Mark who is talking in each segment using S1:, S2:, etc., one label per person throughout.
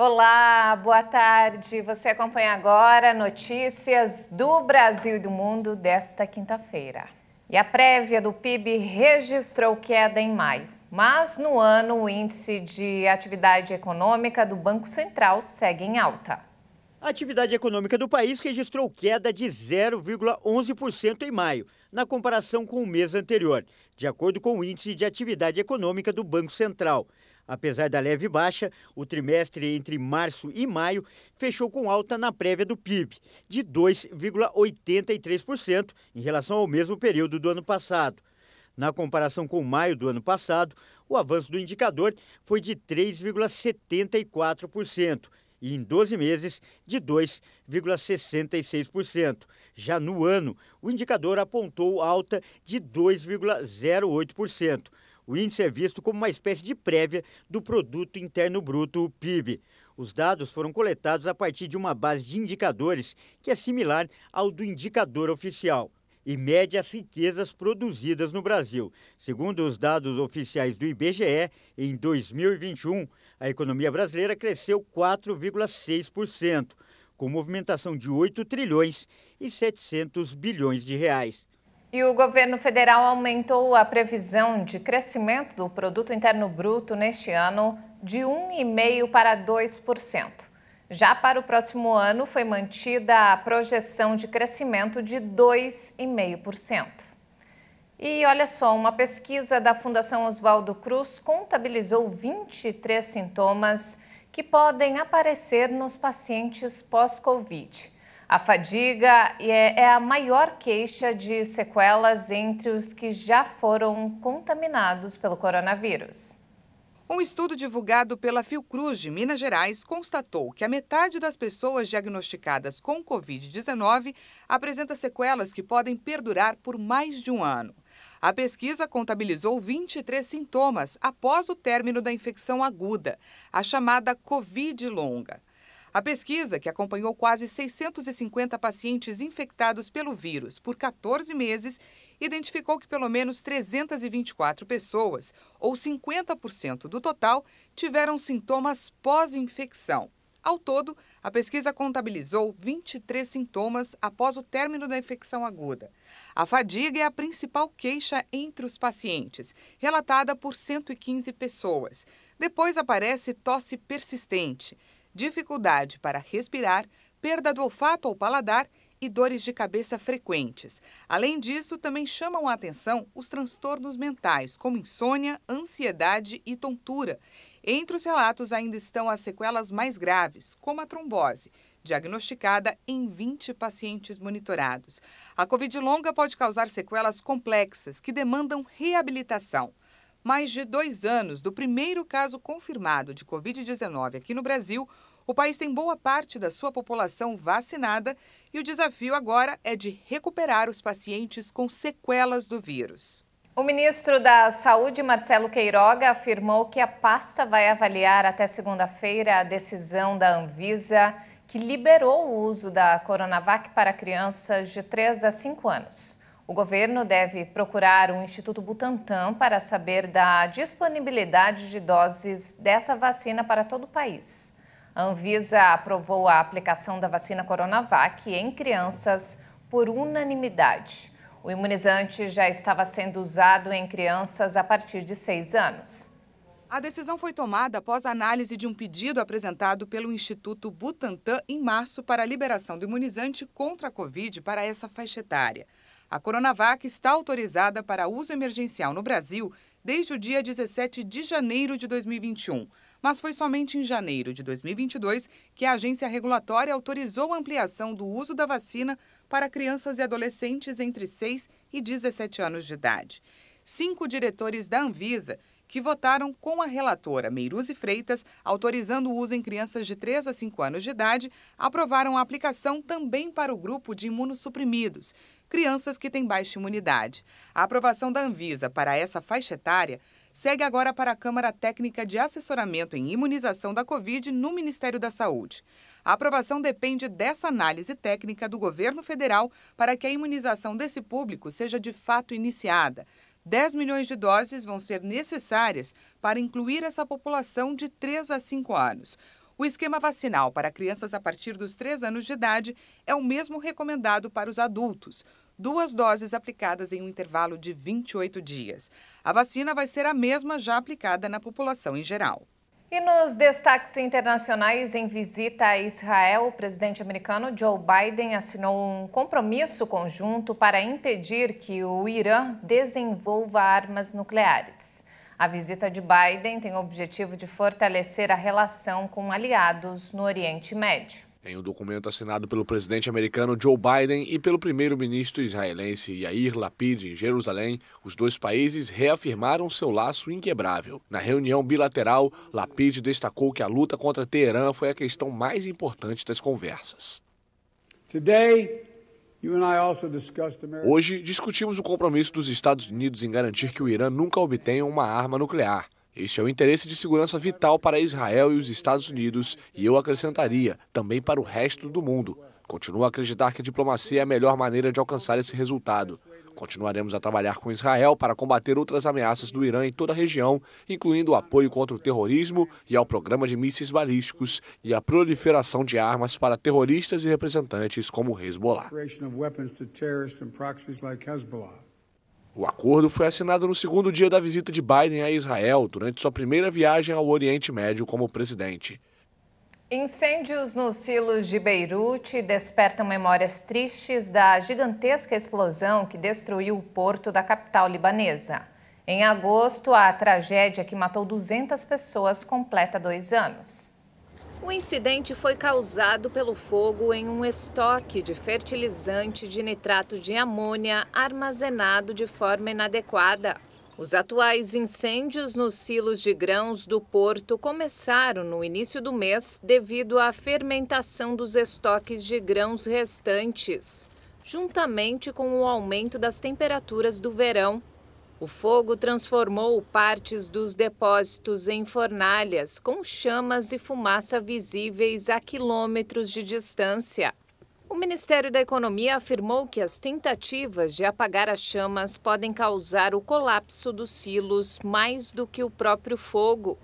S1: Olá, boa tarde. Você acompanha agora notícias do Brasil e do mundo desta quinta-feira. E a prévia do PIB registrou queda em maio, mas no ano o índice de atividade econômica do Banco Central segue em alta.
S2: A atividade econômica do país registrou queda de 0,11% em maio, na comparação com o mês anterior, de acordo com o índice de atividade econômica do Banco Central. Apesar da leve baixa, o trimestre entre março e maio fechou com alta na prévia do PIB, de 2,83% em relação ao mesmo período do ano passado. Na comparação com maio do ano passado, o avanço do indicador foi de 3,74%. E em 12 meses, de 2,66%. Já no ano, o indicador apontou alta de 2,08%. O índice é visto como uma espécie de prévia do Produto Interno Bruto, o PIB. Os dados foram coletados a partir de uma base de indicadores que é similar ao do indicador oficial e mede as riquezas produzidas no Brasil. Segundo os dados oficiais do IBGE, em 2021, a economia brasileira cresceu 4,6%, com movimentação de 8 trilhões e 700 bilhões de reais.
S1: E o governo federal aumentou a previsão de crescimento do Produto Interno Bruto neste ano de 1,5% para 2%. Já para o próximo ano, foi mantida a projeção de crescimento de 2,5%. E olha só, uma pesquisa da Fundação Oswaldo Cruz contabilizou 23 sintomas que podem aparecer nos pacientes pós-Covid. A fadiga é a maior queixa de sequelas entre os que já foram contaminados pelo coronavírus.
S3: Um estudo divulgado pela Fiocruz de Minas Gerais constatou que a metade das pessoas diagnosticadas com Covid-19 apresenta sequelas que podem perdurar por mais de um ano. A pesquisa contabilizou 23 sintomas após o término da infecção aguda, a chamada Covid longa. A pesquisa, que acompanhou quase 650 pacientes infectados pelo vírus por 14 meses, identificou que pelo menos 324 pessoas, ou 50% do total, tiveram sintomas pós-infecção. Ao todo, a pesquisa contabilizou 23 sintomas após o término da infecção aguda. A fadiga é a principal queixa entre os pacientes, relatada por 115 pessoas. Depois aparece tosse persistente, dificuldade para respirar, perda do olfato ou paladar e dores de cabeça frequentes. Além disso, também chamam a atenção os transtornos mentais, como insônia, ansiedade e tontura. Entre os relatos ainda estão as sequelas mais graves, como a trombose, diagnosticada em 20 pacientes monitorados. A Covid longa pode causar sequelas complexas que demandam reabilitação. Mais de 2 anos do primeiro caso confirmado de Covid-19 aqui no Brasil, o país tem boa parte da sua população vacinada e o desafio agora é de recuperar os pacientes com sequelas do vírus.
S1: O ministro da Saúde, Marcelo Queiroga, afirmou que a pasta vai avaliar até segunda-feira a decisão da Anvisa que liberou o uso da Coronavac para crianças de 3 a 5 anos. O governo deve procurar o Instituto Butantan para saber da disponibilidade de doses dessa vacina para todo o país. A Anvisa aprovou a aplicação da vacina Coronavac em crianças por unanimidade. O imunizante já estava sendo usado em crianças a partir de 6 anos.
S3: A decisão foi tomada após a análise de um pedido apresentado pelo Instituto Butantan em março para a liberação do imunizante contra a Covid para essa faixa etária. A Coronavac está autorizada para uso emergencial no Brasil desde o dia 17 de janeiro de 2021, mas foi somente em janeiro de 2022 que a agência regulatória autorizou a ampliação do uso da vacina para crianças e adolescentes entre 6 e 17 anos de idade. 5 diretores da Anvisa, que votaram com a relatora Meiruzi Freitas, autorizando o uso em crianças de 3 a 5 anos de idade, aprovaram a aplicação também para o grupo de imunossuprimidos, crianças que têm baixa imunidade. A aprovação da Anvisa para essa faixa etária segue agora para a Câmara Técnica de Assessoramento em Imunização da Covid no Ministério da Saúde. A aprovação depende dessa análise técnica do governo federal para que a imunização desse público seja de fato iniciada. 10 milhões de doses vão ser necessárias para incluir essa população de 3 a 5 anos. O esquema vacinal para crianças a partir dos 3 anos de idade é o mesmo recomendado para os adultos. 2 doses aplicadas em um intervalo de 28 dias. A vacina vai ser a mesma já aplicada na população em geral.
S1: E nos destaques internacionais, em visita a Israel, o presidente americano Joe Biden assinou um compromisso conjunto para impedir que o Irã desenvolva armas nucleares. A visita de Biden tem o objetivo de fortalecer a relação com aliados no Oriente Médio.
S4: Em um documento assinado pelo presidente americano Joe Biden e pelo primeiro-ministro israelense Yair Lapid em Jerusalém, os dois países reafirmaram seu laço inquebrável. Na reunião bilateral, Lapid destacou que a luta contra Teherã foi a questão mais importante das conversas. Hoje, discutimos o compromisso dos Estados Unidos em garantir que o Irã nunca obtenha uma arma nuclear. Este é o interesse de segurança vital para Israel e os Estados Unidos, e eu acrescentaria, também para o resto do mundo. Continuo a acreditar que a diplomacia é a melhor maneira de alcançar esse resultado. Continuaremos a trabalhar com Israel para combater outras ameaças do Irã em toda a região, incluindo o apoio contra o terrorismo e ao programa de mísseis balísticos e a proliferação de armas para terroristas e representantes como o Hezbollah. O acordo foi assinado no segundo dia da visita de Biden a Israel, durante sua primeira viagem ao Oriente Médio como presidente.
S1: Incêndios nos silos de Beirute despertam memórias tristes da gigantesca explosão que destruiu o porto da capital libanesa. Em agosto, a tragédia que matou 200 pessoas completa 2 anos. O incidente foi causado pelo fogo em um estoque de fertilizante de nitrato de amônia armazenado de forma inadequada. Os atuais incêndios nos silos de grãos do porto começaram no início do mês devido à fermentação dos estoques de grãos restantes, juntamente com o aumento das temperaturas do verão. O fogo transformou partes dos depósitos em fornalhas, com chamas e fumaça visíveis a quilômetros de distância. O Ministério da Economia afirmou que as tentativas de apagar as chamas podem causar o colapso dos silos mais do que o próprio fogo.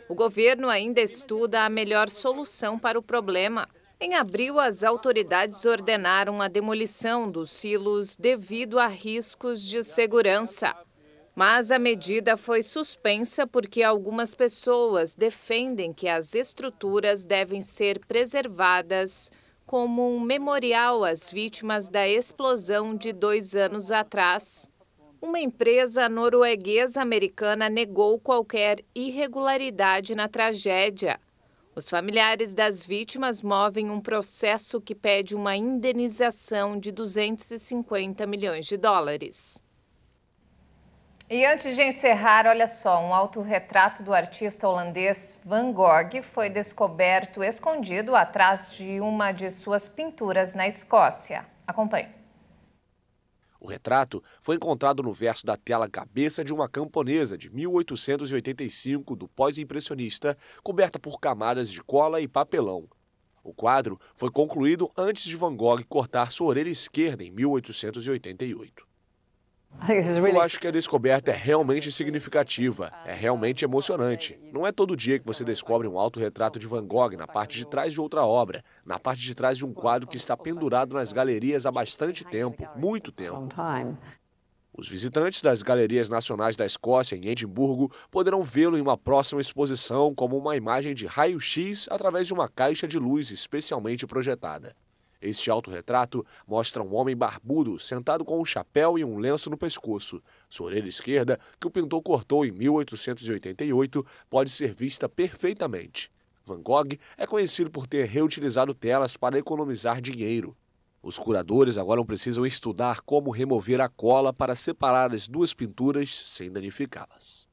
S1: O governo ainda estuda a melhor solução para o problema. Em abril, as autoridades ordenaram a demolição dos silos devido a riscos de segurança. Mas a medida foi suspensa porque algumas pessoas defendem que as estruturas devem ser preservadas como um memorial às vítimas da explosão de 2 anos atrás. Uma empresa norueguesa-americana negou qualquer irregularidade na tragédia. Os familiares das vítimas movem um processo que pede uma indenização de 250 milhões de dólares. E antes de encerrar, olha só, um autorretrato do artista holandês Van Gogh foi descoberto escondido atrás de uma de suas pinturas na Escócia. Acompanhe.
S4: O retrato foi encontrado no verso da tela Cabeça de uma Camponesa, de 1885, do pós-impressionista, coberta por camadas de cola e papelão. O quadro foi concluído antes de Van Gogh cortar sua orelha esquerda em 1888. Eu acho que a descoberta é realmente significativa, é realmente emocionante. Não é todo dia que você descobre um autorretrato de Van Gogh na parte de trás de outra obra, na parte de trás de um quadro que está pendurado nas galerias há bastante tempo, muito tempo. Os visitantes das Galerias Nacionais da Escócia, em Edimburgo, poderão vê-lo em uma próxima exposição como uma imagem de raio-x através de uma caixa de luz especialmente projetada. Este autorretrato mostra um homem barbudo sentado com um chapéu e um lenço no pescoço. Sua orelha esquerda, que o pintor cortou em 1888, pode ser vista perfeitamente. Van Gogh é conhecido por ter reutilizado telas para economizar dinheiro. Os curadores agora precisam estudar como remover a cola para separar as duas pinturas sem danificá-las.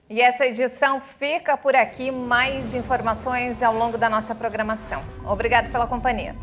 S1: E essa edição fica por aqui. Mais informações ao longo da nossa programação. Obrigada pela companhia.